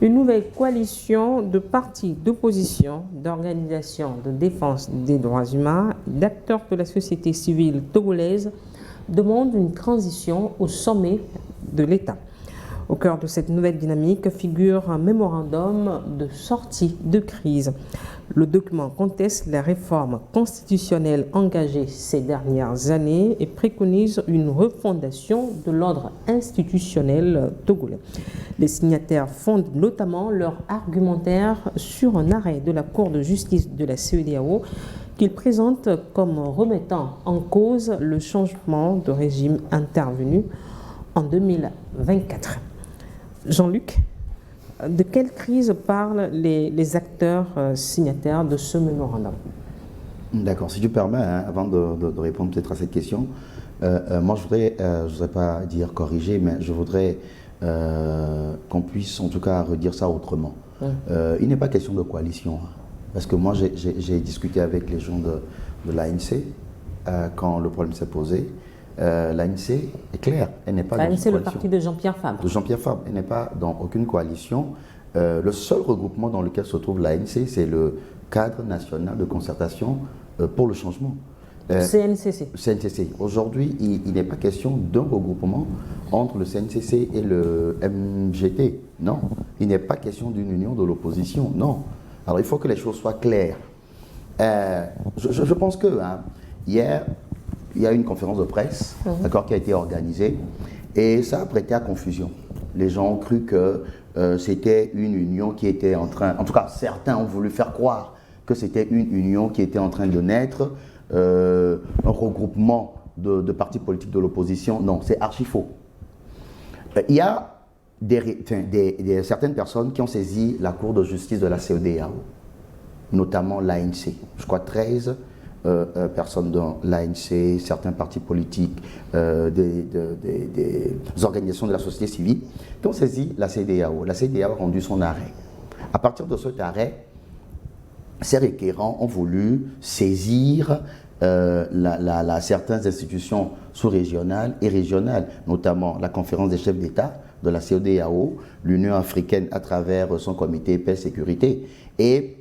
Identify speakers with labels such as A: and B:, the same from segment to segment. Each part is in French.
A: Une nouvelle coalition de partis d'opposition, d'organisations de défense des droits humains, d'acteurs de la société civile togolaise demande une transition au sommet de l'État. Au cœur de cette nouvelle dynamique figure un mémorandum de sortie de crise. Le document conteste les réformes constitutionnelles engagées ces dernières années et préconise une refondation de l'ordre institutionnel togolais. Les signataires fondent notamment leur argumentaire sur un arrêt de la Cour de justice de la CEDEAO qu'ils présentent comme remettant en cause le changement de régime intervenu en 2024. Jean-Luc, de quelle crise parlent les acteurs signataires de ce mémorandum?
B: D'accord, si tu permets, avant de répondre peut-être à cette question, moi je voudrais pas dire corriger, mais je voudrais qu'on puisse en tout cas redire ça autrement. Il n'est pas question de coalition, parce que moi j'ai discuté avec les gens de l'ANC quand le problème s'est posé. L'ANC est claire, elle n'est pas dans une coalition.
A: L'ANC, le parti de Jean-Pierre Fabre.
B: De Jean-Pierre Fabre, elle n'est pas dans aucune coalition. Le seul regroupement dans lequel se trouve l'ANC, c'est le cadre national de concertation pour le changement.
A: CNCC.
B: CNCC. Aujourd'hui, il n'est pas question d'un regroupement entre le CNCC et le MGT. Non. Il n'est pas question d'une union de l'opposition. Non. Alors, il faut que les choses soient claires. Je pense que hier, il y a une conférence de presse qui a été organisée et ça a prêté à confusion. Les gens ont cru que c'était une union qui était en train, en tout cas certains ont voulu faire croire que c'était une union qui était en train de naître, un regroupement de partis politiques de l'opposition. Non, c'est archi faux. Il y a certaines personnes qui ont saisi la Cour de justice de la CEDEAO, notamment l'ANC, je crois 13 personnes dans l'ANC, certains partis politiques, des organisations de la société civile, qui ont saisi la CEDEAO. La CEDEAO a rendu son arrêt. À partir de cet arrêt, ces requérants ont voulu saisir certaines institutions sous-régionales et régionales, notamment la conférence des chefs d'État de la CEDEAO, l'Union africaine à travers son comité paix et sécurité, et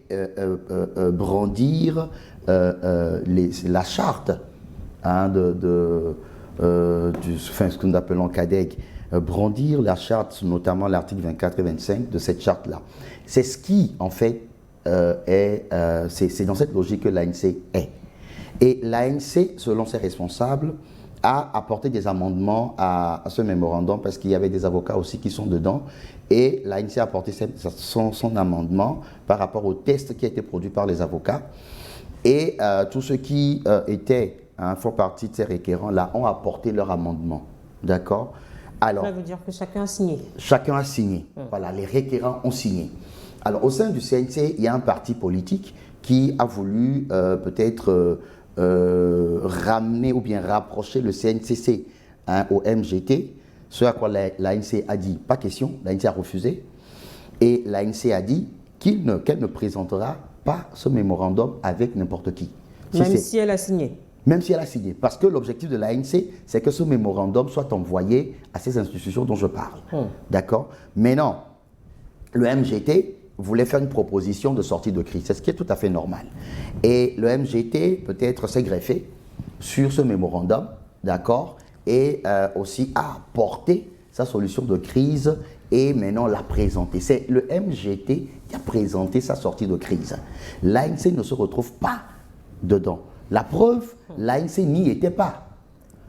B: brandir la charte ce que nous appelons CADEC, brandir la charte, notamment l'article 24 et 25 de cette charte-là. C'est ce qui, en fait, c'est dans cette logique que l'ANC est. Et l'ANC, selon ses responsables, a apporté des amendements à ce mémorandum parce qu'il y avait des avocats aussi qui sont dedans. Et l'ANC a apporté son amendement par rapport au test qui a été produit par les avocats. Et tous ceux qui font partie de ces requérants-là ont apporté leur amendement. D'accord? Alors,
A: ça veut dire que chacun a signé.
B: Chacun a signé. Voilà, les requérants ont signé. Alors, au sein du CNC, il y a un parti politique qui a voulu peut-être ramener ou bien rapprocher le CNCC au MGT, ce à quoi l'ANC a dit pas question, l'ANC a refusé, et l'ANC a dit qu'elle ne présentera pas ce mémorandum avec n'importe qui.
A: Même si elle a signé.
B: Même si elle a signé. Parce que l'objectif de l'ANC, c'est que ce mémorandum soit envoyé à ces institutions dont je parle. D'accord? Mais non, le MGT voulait faire une proposition de sortie de crise. C'est ce qui est tout à fait normal. Et le MGT, peut-être, s'est greffé sur ce mémorandum, d'accord, et aussi a apporté sa solution de crise et maintenant l'a présentée. C'est le MGT qui a présenté sa sortie de crise. L'ANC ne se retrouve pas dedans. La preuve, l'ANC n'y était pas.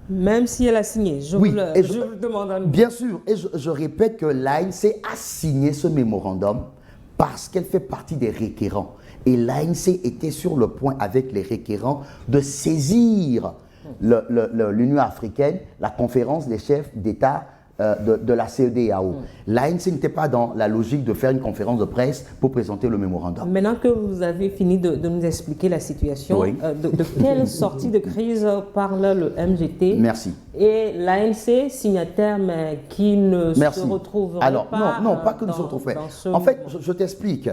A: Même si elle a signé, je vous le demande à nous.
B: Bien sûr, et je répète que l'ANC a signé ce mémorandum parce qu'elle fait partie des requérants. Et l'ANC était sur le point, avec les requérants, de saisir l'Union africaine, la conférence des chefs d'État de la CEDEAO. L'ANC n'était pas dans la logique de faire une conférence de presse pour présenter le mémorandum.
A: Maintenant que vous avez fini de nous expliquer la situation, de quelle sortie de crise parle le MGT?
B: Merci.
A: Et l'ANC, signataire, mais qui ne se retrouverait pas...
B: Non, pas que ne se retrouverait. En fait, je t'explique.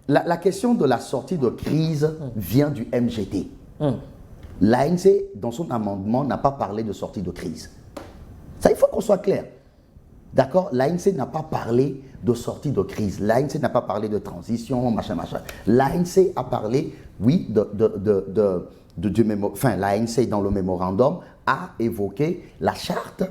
B: La question de la sortie de crise vient du MGT. L'ANC, dans son amendement, n'a pas parlé de sortie de crise. Ça, il faut qu'on soit clair. D'accord? L'ANC n'a pas parlé de sortie de crise. L'ANC n'a pas parlé de transition, machin. L'ANC a parlé, oui, l'ANC dans le mémorandum a évoqué la charte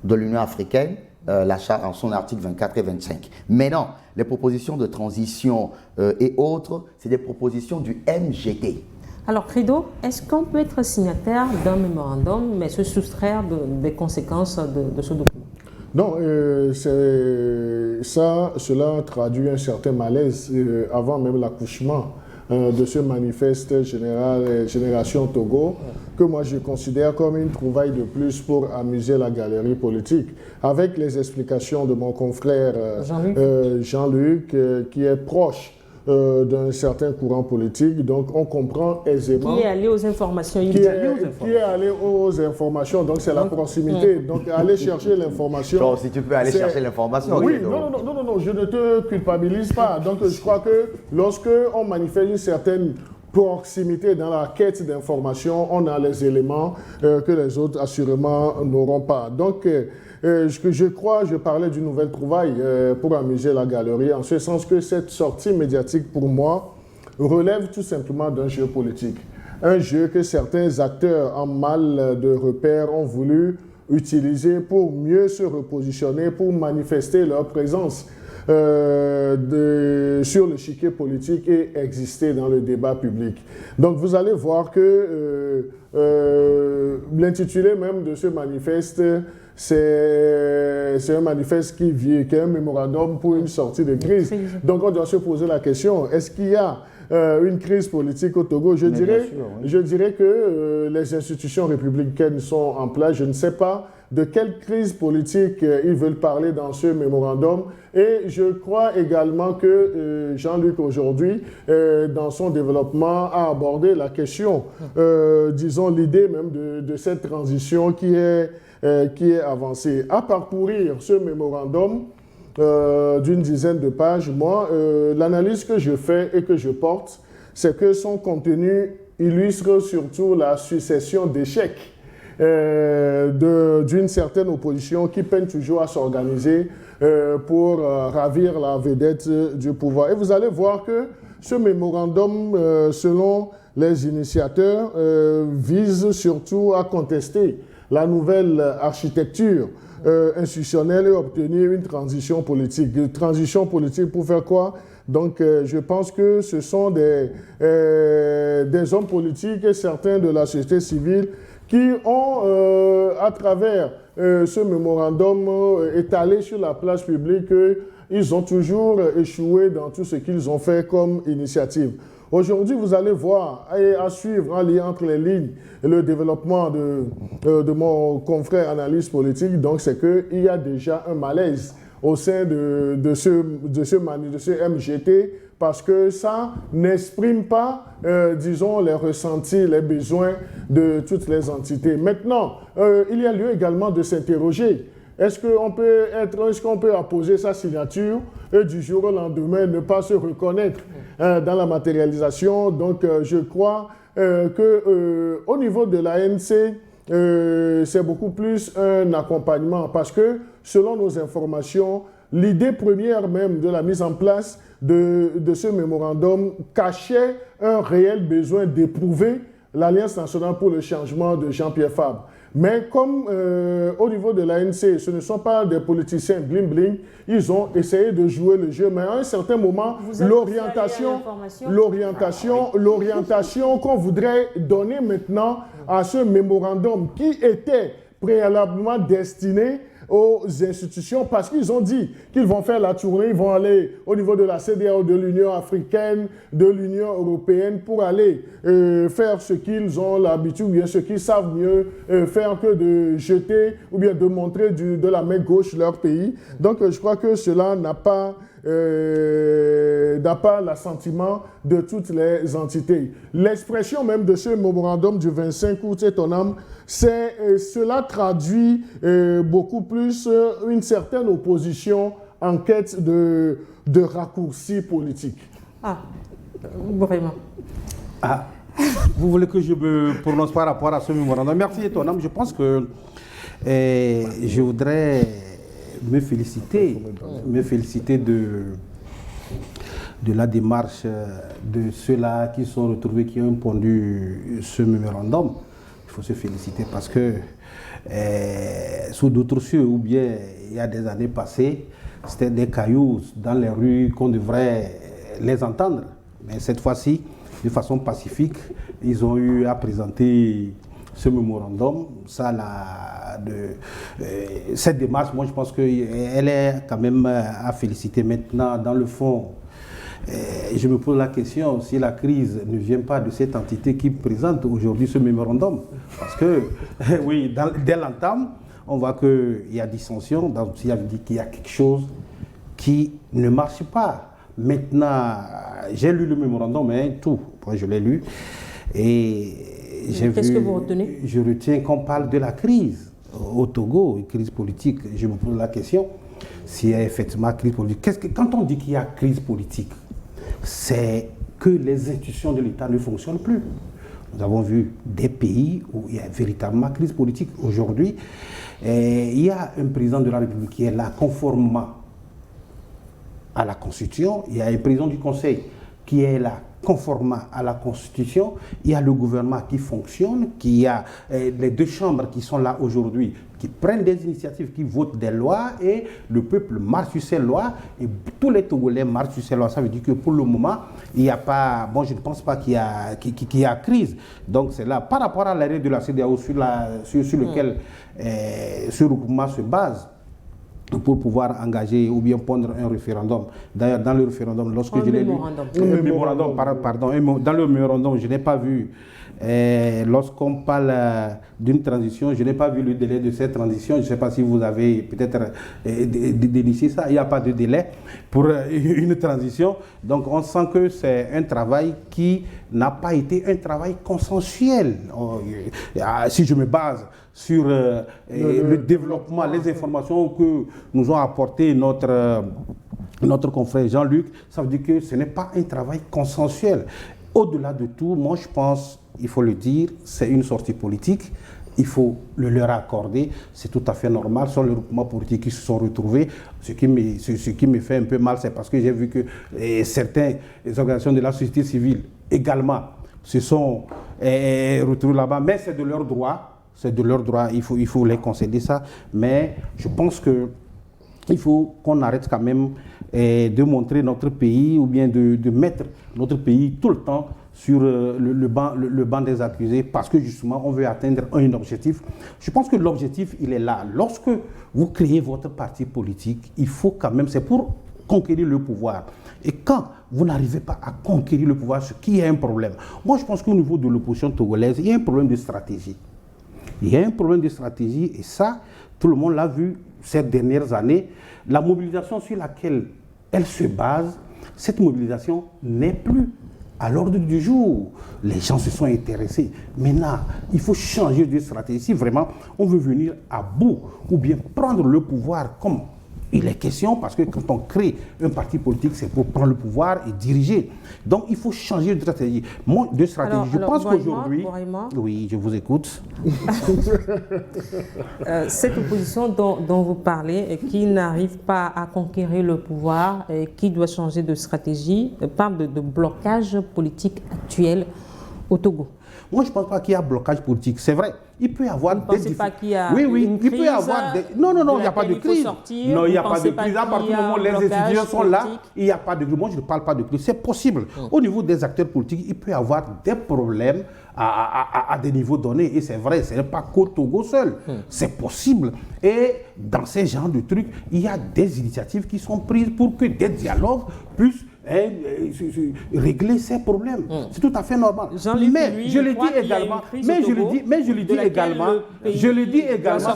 B: de l'Union africaine, la charte en son article 24 et 25. Mais non, les propositions de transition et autres, c'est des propositions du MGT.
A: Alors, Credo, est-ce qu'on peut être signataire d'un mémorandum, mais se soustraire des conséquences de ce document?
C: Non, cela traduit un certain malaise avant même l'accouchement de ce manifeste Génération Togo, que moi je considère comme une trouvaille de plus pour amuser la galerie politique. Avec les explications de mon confrère Jean-Luc, qui est proche d'un certain courant politique, donc on comprend aisément...
A: Qui est allé aux informations.
C: Qui est allé aux informations, donc c'est la proximité. Donc aller chercher l'information...
B: Donc si tu peux aller chercher l'information.
C: Oui, non, je ne te culpabilise pas. Donc je crois que lorsque on manifeste une certaine proximité dans la quête d'information, on a les éléments que les autres assurément n'auront pas. Donc je parlais d'une nouvelle trouvaille pour amuser la galerie, en ce sens que cette sortie médiatique, pour moi, relève tout simplement d'un jeu politique. Un jeu que certains acteurs en mal de repère ont voulu utiliser pour mieux se repositionner, pour manifester leur présence sur l'échiquier politique et exister dans le débat public. Donc vous allez voir que l'intitulé même de ce manifeste, c'est un manifeste qui est un mémorandum pour une sortie de crise. Donc on doit se poser la question, est-ce qu'il y a une crise politique au Togo? Je dirais que les institutions républicaines sont en place. Je ne sais pas de quelle crise politique ils veulent parler dans ce mémorandum. Et je crois également que Jean-Luc aujourd'hui, dans son développement, a abordé la question, disons l'idée même de cette transition qui est avancée. À parcourir ce mémorandum d'une dizaine de pages, moi, l'analyse que je fais et que je porte, c'est que son contenu illustre surtout la succession d'échecs d'une certaine opposition qui peine toujours à s'organiser pour ravir la vedette du pouvoir. Et vous allez voir que ce mémorandum, selon les initiateurs, vise surtout à contester la nouvelle architecture institutionnelle et obtenir une transition politique. Une transition politique pour faire quoi? Donc, je pense que ce sont des hommes politiques et certains de la société civile qui ont, à travers ce mémorandum, étalé sur la place publique qu'ils ont toujours échoué dans tout ce qu'ils ont fait comme initiative. Aujourd'hui, vous allez voir et à suivre en lien entre les lignes le développement de mon confrère analyste politique. Donc, c'est qu'il y a déjà un malaise au sein de ce MGT parce que ça n'exprime pas, disons, les ressentis, les besoins de toutes les entités. Maintenant, il y a lieu également de s'interroger. Est-ce qu'on peut apposer sa signature et du jour au lendemain ne pas se reconnaître dans la matérialisation? Donc, je crois qu'au niveau de l'ANC, c'est beaucoup plus un accompagnement parce que, selon nos informations, l'idée première même de la mise en place de ce mémorandum cachait un réel besoin d'éprouver l'Alliance nationale pour le changement de Jean-Pierre Fabre. Mais comme au niveau de l'ANC, ce ne sont pas des politiciens bling-bling, ils ont essayé de jouer le jeu. Mais à un certain moment, l'orientation qu'on voudrait donner maintenant à ce mémorandum qui était préalablement destiné aux institutions parce qu'ils ont dit qu'ils vont faire la tournée, ils vont aller au niveau de la CEDEAO, de l'Union africaine, de l'Union européenne pour aller faire ce qu'ils ont l'habitude ou bien ce qu'ils savent mieux faire que de jeter ou bien de montrer de la main gauche leur pays. Donc je crois que cela n'a pas l'assentiment de toutes les entités. L'expression même de ce mémorandum du 25 août est ton âme, cela traduit beaucoup plus une certaine opposition en quête de raccourcis politiques.
A: Ah, vraiment.
D: Ah, vous voulez que je me prononce par rapport à ce mémorandum? Merci, ton âme. Je pense que je voudrais me féliciter de la démarche de ceux-là qui sont retrouvés, qui ont pondu ce mémorandum. Il faut se féliciter parce que sous d'autres cieux, ou bien il y a des années passées, c'était des cailloux dans les rues qu'on devrait les entendre. Mais cette fois-ci, de façon pacifique, ils ont eu à présenter ce mémorandum. Cette démarche, moi je pense qu'elle est quand même à féliciter. Maintenant, dans le fond, je me pose la question si la crise ne vient pas de cette entité qui présente aujourd'hui ce mémorandum. Parce que, oui, dès l'entame, on voit qu'il y a dissension, donc il y a dit qu'il y a quelque chose qui ne marche pas. Maintenant, j'ai lu le mémorandum, tout, moi je l'ai lu, et j'ai vu...
A: Qu'est-ce que vous retenez?
D: Je retiens qu'on parle de la crise au Togo, une crise politique. Je me pose la question s'il y a effectivement crise politique. Quand on dit qu'il y a crise politique, c'est que les institutions de l'État ne fonctionnent plus. Nous avons vu des pays où il y a véritablement crise politique. Aujourd'hui, il y a un président de la République qui est là conformément à la Constitution, il y a un président du Conseil qui est là conformément à la Constitution, il y a le gouvernement qui fonctionne, il y a les deux chambres qui sont là aujourd'hui, qui prennent des initiatives, qui votent des lois, et le peuple marche sur ces lois, et tous les Togolais marchent sur ces lois. Ça veut dire que pour le moment, il n'y a pas, je ne pense pas qu'il y a crise. Donc c'est là, par rapport à l'arrêt de la CEDEAO sur lequel ce regroupement se base, pour pouvoir engager ou bien prendre un référendum. D'ailleurs, dans le référendum, lorsque je l'ai lu... Dans le mémorandum, je n'ai pas vu... lorsqu'on parle d'une transition, je n'ai pas vu le délai de cette transition. Je ne sais pas si vous avez peut-être déniché ça. Il n'y a pas de délai pour une transition. Donc, on sent que c'est un travail qui n'a pas été un travail consensuel. Si je me base sur le développement, les informations que nous ont apportées notre confrère Jean-Luc, ça veut dire que ce n'est pas un travail consensuel. Au-delà de tout, moi je pense, il faut le dire, c'est une sortie politique. Il faut le leur accorder, c'est tout à fait normal. Ce sont les groupements politiques qui se sont retrouvés. Ce qui me fait un peu mal, c'est parce que j'ai vu que certaines organisations de la société civile également se sont retrouvées là-bas, mais c'est de leur droit. C'est de leur droit, il faut les concéder ça. Mais je pense qu'il faut qu'on arrête quand même de montrer notre pays ou bien de mettre notre pays tout le temps sur le banc des accusés parce que justement on veut atteindre un objectif. Je pense que l'objectif il est là. Lorsque vous créez votre parti politique, il faut quand même, c'est pour conquérir le pouvoir. Et quand vous n'arrivez pas à conquérir le pouvoir, ce qui est un problème. Moi je pense qu'au niveau de l'opposition togolaise, il y a un problème de stratégie. Il y a un problème de stratégie et ça, tout le monde l'a vu ces dernières années. La mobilisation sur laquelle elle se base, cette mobilisation n'est plus à l'ordre du jour. Les gens se sont intéressés. Maintenant, il faut changer de stratégie. Si vraiment on veut venir à bout ou bien prendre le pouvoir comme il est question, parce que quand on crée un parti politique, c'est pour prendre le pouvoir et diriger. Donc, il faut changer de stratégie. Je pense qu'aujourd'hui... Oui, je vous écoute.
A: Cette opposition dont vous parlez, qui n'arrive pas à conquérir le pouvoir, et qui doit changer de stratégie, parle de blocage politique actuel au Togo.
D: Moi, je ne pense pas qu'il y a blocage politique. C'est vrai. Il peut y avoir
A: des difficultés. Pas qu'il y a
D: il peut y avoir des... Non, il n'y a pas de crise. Non, il n'y a pas de crise. À partir du moment où les étudiants sont là, il n'y a pas de crise. Moi, je ne parle pas de crise. C'est possible. Au niveau des acteurs politiques, il peut y avoir des problèmes à des niveaux donnés. Et c'est vrai, ce n'est pas qu'au Togo seul. C'est possible. Et dans ces genres de trucs, il y a des initiatives qui sont prises pour que des dialogues puissent régler ces problèmes. C'est tout à fait normal. Mais je le dis également,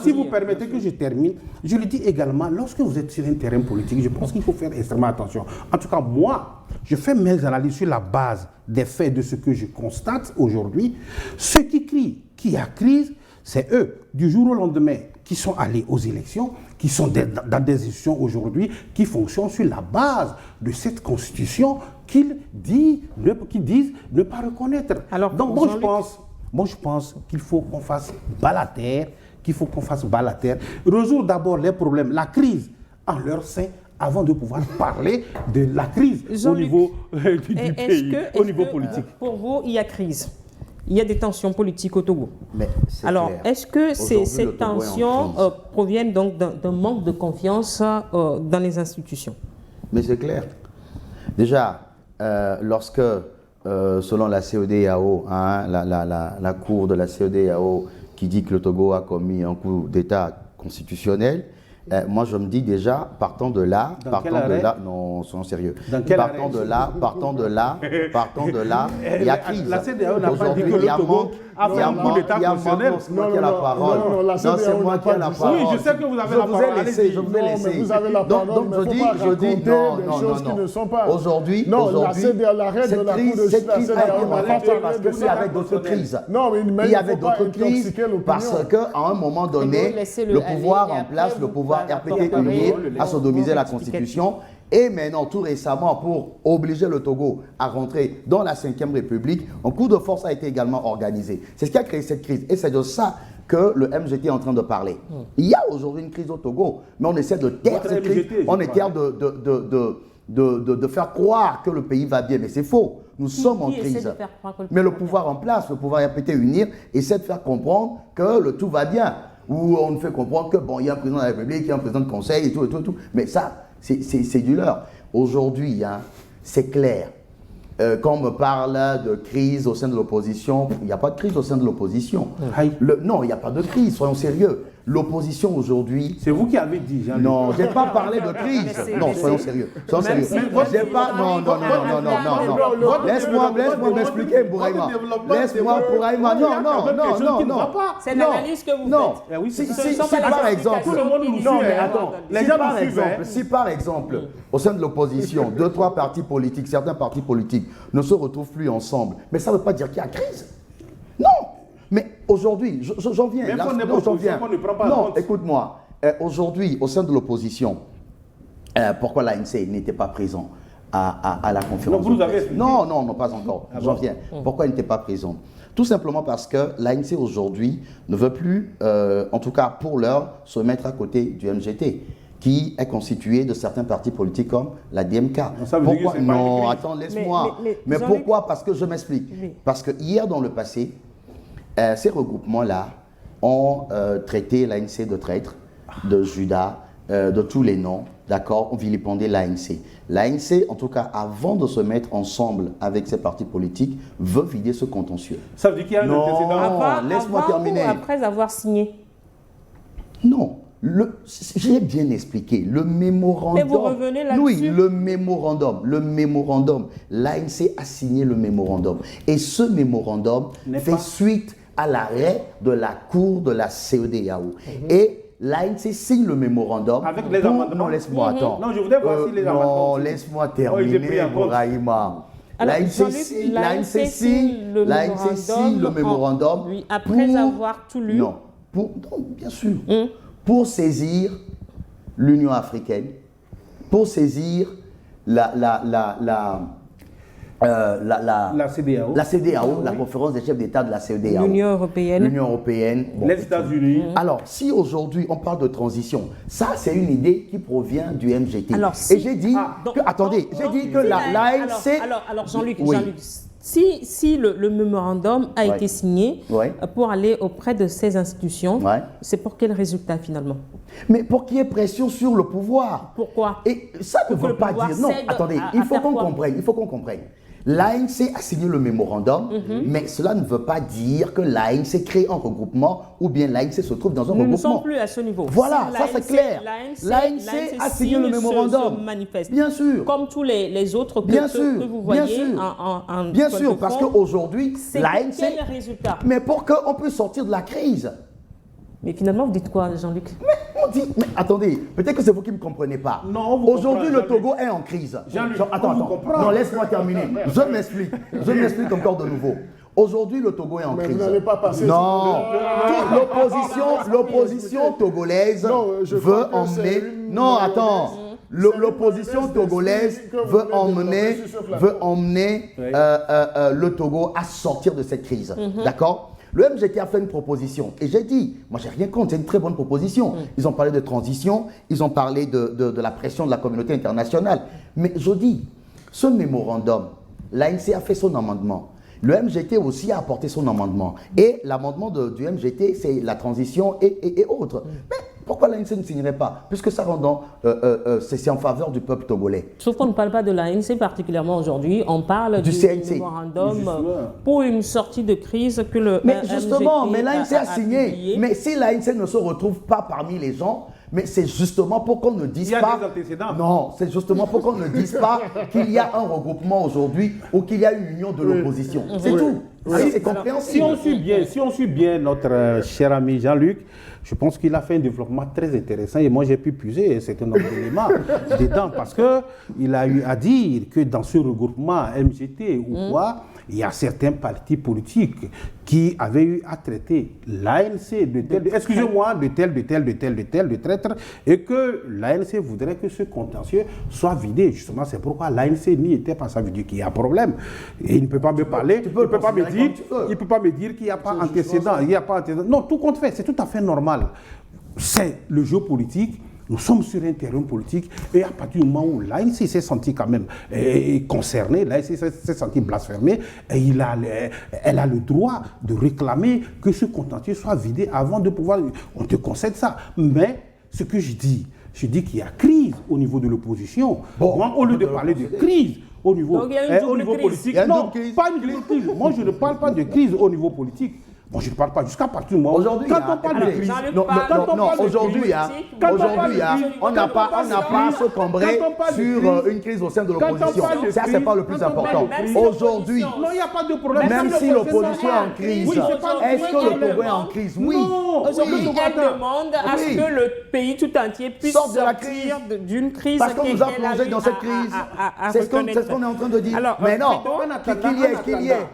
D: si vous permettez que je termine, je le dis également, lorsque vous êtes sur un terrain politique, je pense qu'il faut faire extrêmement attention. En tout cas, moi, je fais mes analyses sur la base des faits de ce que je constate aujourd'hui. Ceux qui crient qu'il y a crise, c'est eux, du jour au lendemain, qui sont allés aux élections, qui sont dans des institutions aujourd'hui, qui fonctionnent sur la base de cette constitution qu'ils disent ne pas reconnaître. Alors, donc moi je pense qu'il faut qu'on fasse bas la terre, résoudre d'abord les problèmes, la crise en leur sein avant de pouvoir parler de la crise au
A: Jean-Luc,
D: niveau du pays, au niveau politique.
A: Pour vous, il y a crise. Il y a des tensions politiques au Togo.
B: Mais c'est
A: Alors,
B: clair.
A: est-ce que
B: Aujourd'hui,
A: ces
B: le Togo est en
A: tensions
B: crise.
A: proviennent donc d'un manque de confiance dans les institutions?
B: Mais c'est clair. Déjà, lorsque, selon la CEDEAO, hein, la cour de la CEDEAO qui dit que le Togo a commis un coup d'État constitutionnel, moi je me dis déjà, partant de là, non, soyons sérieux, partant de là, il y a crise.
D: La CEDEAO n'a pas dit que
B: Aujourd'hui,
D: le Togo a fait un coup d'État constitutionnel.
B: c'est moi qui ai la parole.
C: Non,
B: c'est moi qui ai la parole.
D: Oui, je sais que vous avez la parole.
B: Je vous ai laissé.
C: Vous avez la parole,
B: Donc
C: mais
B: je
C: faut
B: dis,
C: pas raconter des choses qui ne sont pas.
B: Aujourd'hui,
C: l'arrêt de la Cour de
B: cette
C: justice,
B: crise a été renforcée parce qu'il y avait d'autres crises.
C: Non, mais
B: il y avait d'autres crises parce qu'à un moment donné, le pouvoir en place, le pouvoir RPT unié a sodomisé la Constitution. Et maintenant, tout récemment, pour obliger le Togo à rentrer dans la 5e République, un coup de force a été également organisé. C'est ce qui a créé cette crise. Et c'est de ça que le MGT est en train de parler. Il y a aujourd'hui une crise au Togo, mais on essaie de taire cette crise. On essaie de faire croire que le pays va bien, mais c'est faux. Nous sommes en crise. Mais le pouvoir en place, le pouvoir RPT unir, essaie de faire comprendre que le tout va bien. Ou on nous fait comprendre que bon, il y a un président de la République, il y a un président de conseil et tout, et tout, et tout. Mais ça, c'est du leurre. Aujourd'hui, hein, c'est clair. Quand on me parle de crise au sein de l'opposition, il n'y a pas de crise au sein de l'opposition. Non, il n'y a pas de crise, soyons sérieux. L'opposition aujourd'hui...
D: C'est vous qui avez dit, Jean-Luc.
B: Non, je n'ai pas parlé de crise. Non, soyons sérieux. Soyons sérieux. J'ai pas... Non. Laisse-moi m'expliquer, Bouraïma. Laisse-moi, Bouraïma. Non.
A: C'est l'analyse que vous faites.
B: Si par exemple... Non, mais attends. Si par exemple, au sein de l'opposition, 2-3 partis politiques, certains partis politiques ne se retrouvent plus ensemble, mais ça ne veut pas dire qu'il y a crise. Non. Mais aujourd'hui, j'en viens. Non, écoute-moi. Aujourd'hui, au sein de l'opposition, pourquoi l'ANC n'était pas présent à la conférence de presse? Non, pas encore. J'en viens. Pourquoi il n'était pas présent? Tout simplement parce que l'ANC aujourd'hui ne veut plus, en tout cas pour l'heure, se mettre à côté du MGT, qui est constitué de certains partis politiques comme la DMK. Pourquoi? Non, attends, laisse-moi. Mais pourquoi? Parce que je m'explique. Parce que hier, dans le passé, ces regroupements-là ont traité l'ANC de traître, de Judas, de tous les noms, d'accord, ont vilipendé l'ANC. L'ANC, en tout cas, avant de se mettre ensemble avec ces partis politiques, veut vider ce contentieux.
D: Ça veut dire qu'il y a un antécédent.
B: Laisse-moi terminer.
A: Ou après avoir signé?
B: Non. J'ai bien expliqué, le mémorandum.
A: Mais vous revenez là-dessus?
B: Oui, le mémorandum. L'ANC a signé le mémorandum. Et ce mémorandum fait suite à l'arrêt de la Cour de la CEDEAO. Et l'ANC signe le mémorandum.
D: Avec les amendements.
B: Non, laisse-moi attendre.
D: Non, je voudrais voir si les amendements.
B: Non, laisse-moi terminer, Bouraïma. L'ANC signe le mémorandum.
A: Oui, après avoir tout lu.
B: Non, bien sûr. Pour saisir l'Union africaine, pour saisir la
D: CEDEAO,
B: la conférence des chefs d'État de la CEDEAO.
A: L'Union européenne.
B: Les États-Unis. Alors, si aujourd'hui on parle de transition, ça c'est une idée qui provient du MGT. Et j'ai dit que l'ANC...
A: Alors Jean-Luc, si le mémorandum a été signé pour aller auprès de ces institutions, c'est pour quel résultat finalement?
B: Mais pour qu'il y ait pression sur le pouvoir.
A: Pourquoi?
B: Et ça ne veut pas dire... Non, attendez, il faut qu'on comprenne. L'ANC a signé le mémorandum, mais cela ne veut pas dire que l'ANC crée un regroupement ou bien l'ANC se trouve dans un regroupement.
A: Nous ne sommes plus à ce niveau.
B: Voilà, ça c'est clair. L'ANC a signé le mémorandum. Bien sûr.
A: Comme tous les autres que vous voyez en
B: bien sûr, parce qu'aujourd'hui, l'ANC...
A: Quel est le résultat?
B: Mais pour qu'on puisse sortir de la crise.
A: Mais finalement, vous dites quoi, Jean-Luc?
B: Mais attendez, peut-être que c'est vous qui ne me comprenez pas. Aujourd'hui, le Togo est en crise. Attends. Non, laisse-moi terminer. Je m'explique encore de nouveau. Aujourd'hui, le Togo est en crise.
C: Vous n'allez pas passer.
B: Non. L'opposition togolaise veut emmener... Non, attends. L'opposition togolaise veut emmener le Togo à sortir de cette crise. D'accord? Le MGT a fait une proposition. Et j'ai dit, moi, j'ai rien contre, c'est une très bonne proposition. Ils ont parlé de transition, ils ont parlé de la pression de la communauté internationale. Mais je dis, ce mémorandum, l'ANC a fait son amendement. Le MGT aussi a apporté son amendement. Et l'amendement du MGT, c'est la transition et autres. Mais pourquoi l'ANC ne signerait pas? Puisque ça rend c'est en faveur du peuple togolais.
A: Sauf qu'on ne parle pas de l'ANC particulièrement aujourd'hui, on parle du
B: CNC.
A: mémorandum pour une sortie de crise que le
B: Mais justement, mais l'ANC a signé.
A: publié.
B: Mais si l'ANC ne se retrouve pas parmi les gens, mais c'est justement pour qu'on ne dise pas...
D: Il y a des antécédents.
B: Non, c'est justement pour qu'on ne dise pas qu'il y a un regroupement aujourd'hui ou qu'il y a une union de l'opposition. C'est tout. C'est compréhensible.
D: Si on suit bien notre cher ami Jean-Luc, je pense qu'il a fait un développement très intéressant et moi j'ai pu puiser un certain nombre d'éléments dedans parce qu'il a eu à dire que dans ce regroupement MGT ou quoi, il y a certains partis politiques qui avaient eu à traiter l'ANC de tel traître et que l'ANC voudrait que ce contentieux soit vidé. Justement, c'est pourquoi l'ANC n'y était pas. Ça veut dire qu'il y a un problème. Et il ne peut pas me parler, il ne peut pas me dire qu'il n'y a pas antécédent. Non, tout compte fait, c'est tout à fait normal. C'est le jeu politique. Nous sommes sur un terrain politique et à partir du moment où l'ANC s'est senti quand même concernée, l'ANC s'est senti blasphémée, et elle a le droit de réclamer que ce contentieux soit vidé avant de pouvoir... On te concède ça. Mais ce que je dis qu'il y a crise au niveau de l'opposition.
B: Bon,
D: moi, au lieu de parler de crise au niveau politique, non, pas une double crise. Moi, je ne parle pas de crise au niveau politique. Bon, je ne parle pas jusqu'à partir du moment où...
B: Aujourd'hui,
D: quand on parle de crise...
B: aujourd'hui, on n'a pas à se combrer sur une crise au sein de l'opposition. Ça, c'est pas le plus important. Aujourd'hui,
D: non, il n'y a pas de problème.
B: même si l'opposition est en crise, est-ce que le Togo est en crise? Oui.
A: Aujourd'hui, elle demande à ce que le pays tout entier puisse sortir d'une crise.
B: Parce qu'on nous a plongé dans cette crise. C'est ce qu'on est en train de dire. Mais non, qu'il y ait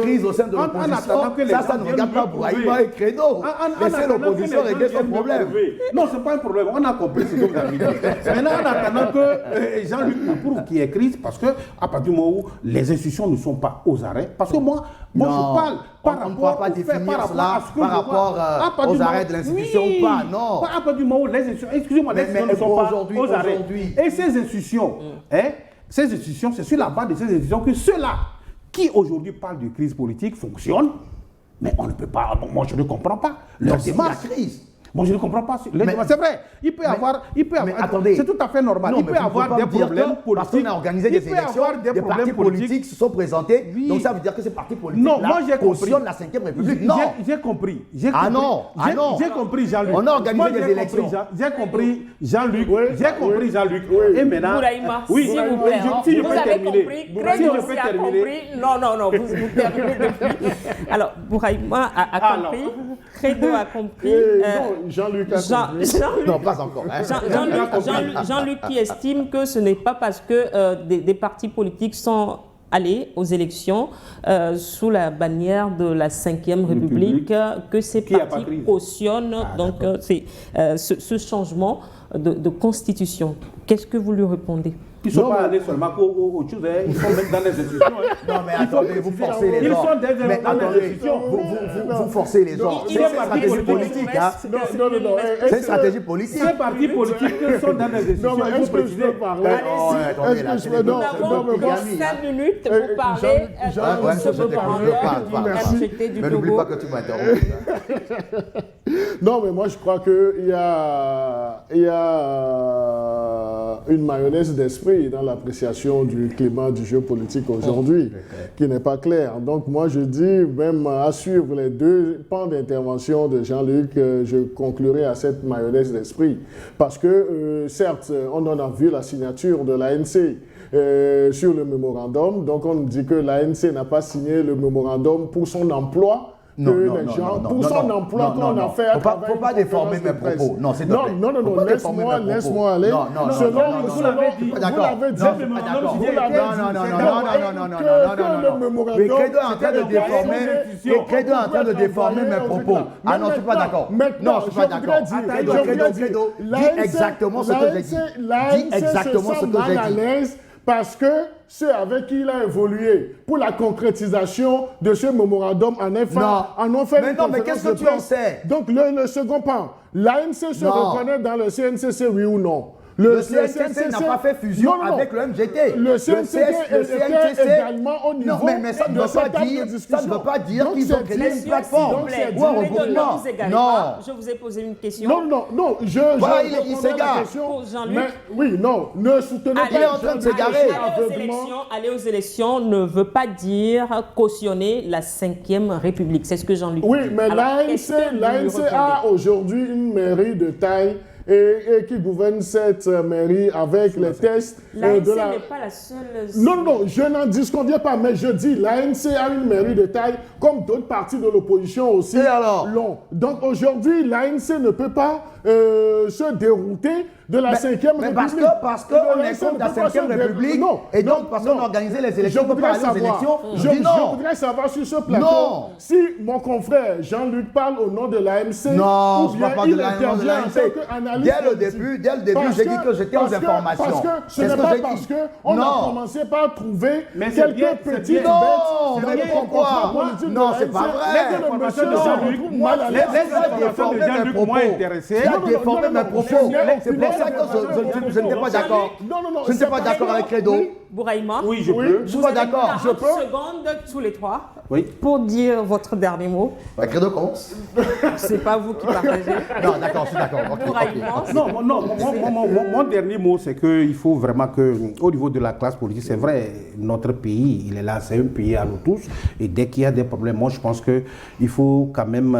B: crise au sein de l'opposition. Ça ne regarde pas Brahima et Credo. Laissez l'opposition régler son problème.
D: Non, ce n'est pas un problème. On a compris ce que vous avez dit. Maintenant, en attendant que Jean-Luc nous prouve qu'il y ait crise, parce qu'à partir du moment où les institutions ne sont pas aux arrêts, parce que moi je parle par rapport
B: à aux arrêts de l'institution ou pas. Non.
D: Pas à partir du moment où les institutions, excusez-moi, les institutions ne sont pas aux arrêts. Et ces institutions, c'est sur la base de ces institutions que ceux-là qui aujourd'hui parlent de crise politique fonctionnent. Mais on ne peut pas, moi je ne comprends pas leur démarche.
B: La crise.
D: Moi je ne comprends pas. C'est vrai, il peut avoir,
B: attendez,
D: c'est tout à fait normal.
B: Non,
D: il peut avoir des problèmes politiques.
B: Parce qu'on a organisé des élections, des partis politiques se sont présentés. Oui. Donc ça veut dire que ces partis politiques cautionnent la 5e République. Non.
D: J'ai compris.
B: Ah non.
D: J'ai compris Jean-Luc.
B: On a organisé des élections.
D: J'ai compris Jean-Luc. J'ai compris Jean-Luc.
A: Et maintenant, oui, s'il vous plaît. Vous avez compris. Credo aussi a compris. Non, vous terminez depuis. Alors, Bouraïma a compris. Credo a compris.
C: Jean-Luc a compris.
B: Non, pas encore.
A: Jean-Luc qui estime que ce n'est pas parce que des partis politiques sont allés aux élections sous la bannière de la 5e République que ces partis cautionnent ce changement de constitution. Qu'est-ce que vous lui répondez?
D: Ils ne sont pas allés seulement aux choses, ils sont même dans les institutions.
B: Non, mais attendez, vous forcez les gens.
D: Ils sont dans les institutions.
B: Vous forcez les gens. C'est une stratégie politique.
C: Non.
B: C'est une stratégie politique.
D: Ces partis politiques sont dans les institutions.
C: Non, mais est-ce que je peux parler?
A: Nous avons 5 minutes pour parler de ce mémorandum du
B: Mais n'oublie pas que tu m'interromps.
C: Non, mais moi je crois qu'il y a une mayonnaise d'esprit dans l'appréciation du climat du jeu politique aujourd'hui, qui n'est pas clair. Donc moi je dis, même à suivre les deux pans d'intervention de Jean-Luc, je conclurai à cette mayonnaise d'esprit. Parce que certes, on en a vu la signature de l'ANC sur le mémorandum, donc on dit que l'ANC n'a pas signé le mémorandum pour son emploi. Pour son emploi qu'on a fait à travers...
B: Faut pas déformer mes propos. Non, c'est
C: non, laisse-moi aller. Vous l'avez dit.
B: Non. Mais Credo est en train de déformer mes propos. Ah non, je ne suis pas d'accord. Non, je ne suis pas d'accord. Credo, dis exactement ce que j'ai dit. Dis exactement ce que j'ai dit.
C: parce que ceux avec qui il a évolué pour la concrétisation de ce mémorandum en ont fait une conférence de presse.
E: Mais qu'est-ce que tu en sais?
C: Donc le second point, l'ANC se reconnaît dans le CNCC, oui ou non?
E: Le CNCC n'a pas fait fusion avec le MGT.
C: Le CNCC était également au niveau
E: non, mais ça ne veut pas dire qu'ils ont créé une plateforme ou un regroupement.
A: Non. Je vous ai posé une question.
C: Non.
E: Voilà, il s'égare.
C: Oui, non, ne soutenez pas.
E: Il est en train de s'égarer.
A: Aller aux élections ne veut pas dire cautionner la 5e République. C'est ce que Jean-Luc dit.
C: Oui, mais l'ANC a aujourd'hui une mairie de taille et qui gouverne cette mairie avec les tests de la...
A: L'ANC n'est pas la seule...
C: Non, je n'en disconviens pas, mais je dis l'ANC a une mairie de taille comme d'autres partis de l'opposition aussi.
E: Et alors?
C: Donc aujourd'hui, l'ANC ne peut pas se dérouter de la 5e République.
E: Parce qu'on est contre la 5e République et donc parce qu'on a organisé les élections, on ne peut pas aller aux élections.
C: Je voudrais savoir sur ce plateau si mon confrère Jean-Luc parle au nom de l'ANC ou bien il intervient en tant qu'analyste.
E: Dès le début, j'ai dit que j'étais aux informations.
C: Parce que ce n'est pas parce qu'on a commencé par trouver quelques petites bêtes.
E: Non, mais pourquoi? Non, c'est pas vrai. Laisse-moi déformer mes propos. Déformer mes propos. C'est pour ça que je n'étais pas d'accord. Je n'étais pas d'accord avec Credo.
A: Bouraïma.
D: Oui, je peux.
E: Je suis pas d'accord.
A: Je peux. 30 secondes tous les trois.
D: Oui.
A: Pour dire votre dernier mot.
E: Credo commence.
A: C'est pas vous qui partagez.
E: Non, d'accord, je suis d'accord.
D: Mon dernier mot, c'est qu'il faut vraiment que, au niveau de la classe politique, c'est vrai, notre pays, il est là, c'est un pays à nous tous. Et dès qu'il y a des problèmes, moi, je pense qu'il faut quand même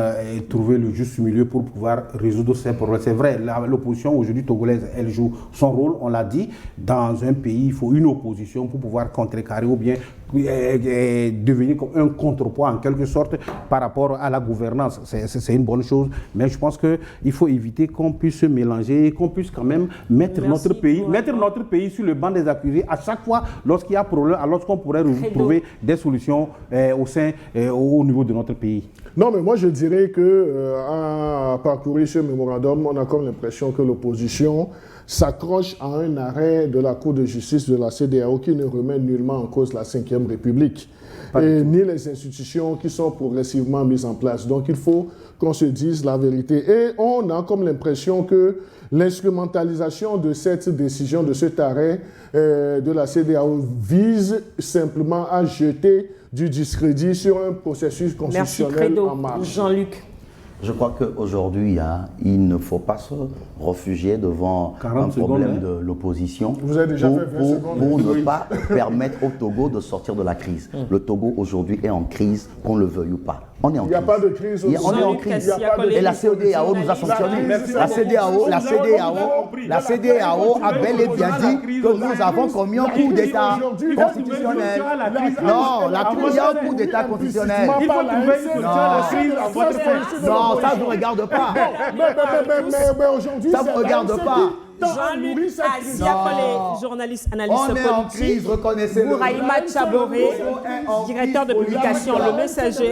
D: trouver le juste milieu pour pouvoir résoudre ces problèmes. C'est vrai, l'opposition aujourd'hui togolaise, elle joue son rôle, on l'a dit. Dans un pays, il faut une opposition pour pouvoir contrecarrer ou bien devenir comme un contrepoids en quelque sorte par rapport à la gouvernance. C'est une bonne chose, mais je pense qu'il faut éviter qu'on puisse se mélanger et qu'on puisse quand même mettre notre pays sur le banc des accusés à chaque fois lorsqu'il y a problème, alors qu'on pourrait trouver des solutions au niveau de notre pays.
C: Non, mais moi je dirais que à parcourir ce mémorandum, on a comme l'impression que l'opposition s'accroche à un arrêt de la Cour de justice de la CEDEAO qui ne remet nullement en cause la 5e République ni les institutions qui sont progressivement mises en place. Donc il faut qu'on se dise la vérité. Et on a comme l'impression que l'instrumentalisation de cette décision, de cet arrêt de la CEDEAO vise simplement à jeter du discrédit sur un processus constitutionnel en marche.
A: Jean-Luc.
B: Je crois qu'aujourd'hui, il ne faut pas se réfugier devant un problème de l'opposition pour ne pas permettre au Togo de sortir de la crise. Le Togo aujourd'hui est en crise, qu'on le veuille ou pas. On est en crise.
C: Il n'y a pas de crise.
B: On est en crise. Et la CEDEAO nous a sanctionnés. La CEDEAO a bel et bien dit que nous avons commis un coup d'État constitutionnel. Non, il y a un coup d'État constitutionnel.
D: Il faut trouver une solution à la crise à votre face.
B: Non, ça ne vous regarde pas.
C: Mais aujourd'hui,
B: ça ne vous regarde pas.
A: Jean-Luc Asiakole, journaliste, analyste politique.
B: On est en crise, reconnaissez-le.
A: Bouraïma Tchaboré, directeur de publication Le Messager.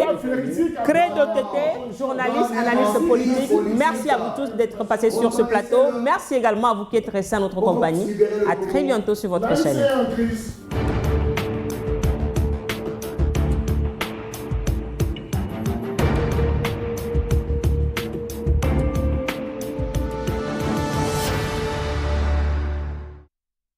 A: Credo Tété, journaliste, analyste politique. Merci à vous tous d'être passés sur ce plateau. Merci également à vous qui êtes restés à notre compagnie. À très bientôt sur votre chaîne.